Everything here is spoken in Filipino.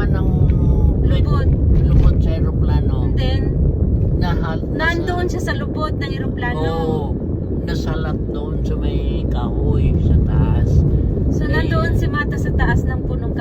naman ng Lubot. lubot sa aeroplano. And then, Nandoon nandoon siya sa lubot ng eroplano. Oo, nasalat doon sa may kahoy sa taas. So, nandoon si Mata sa taas ng punong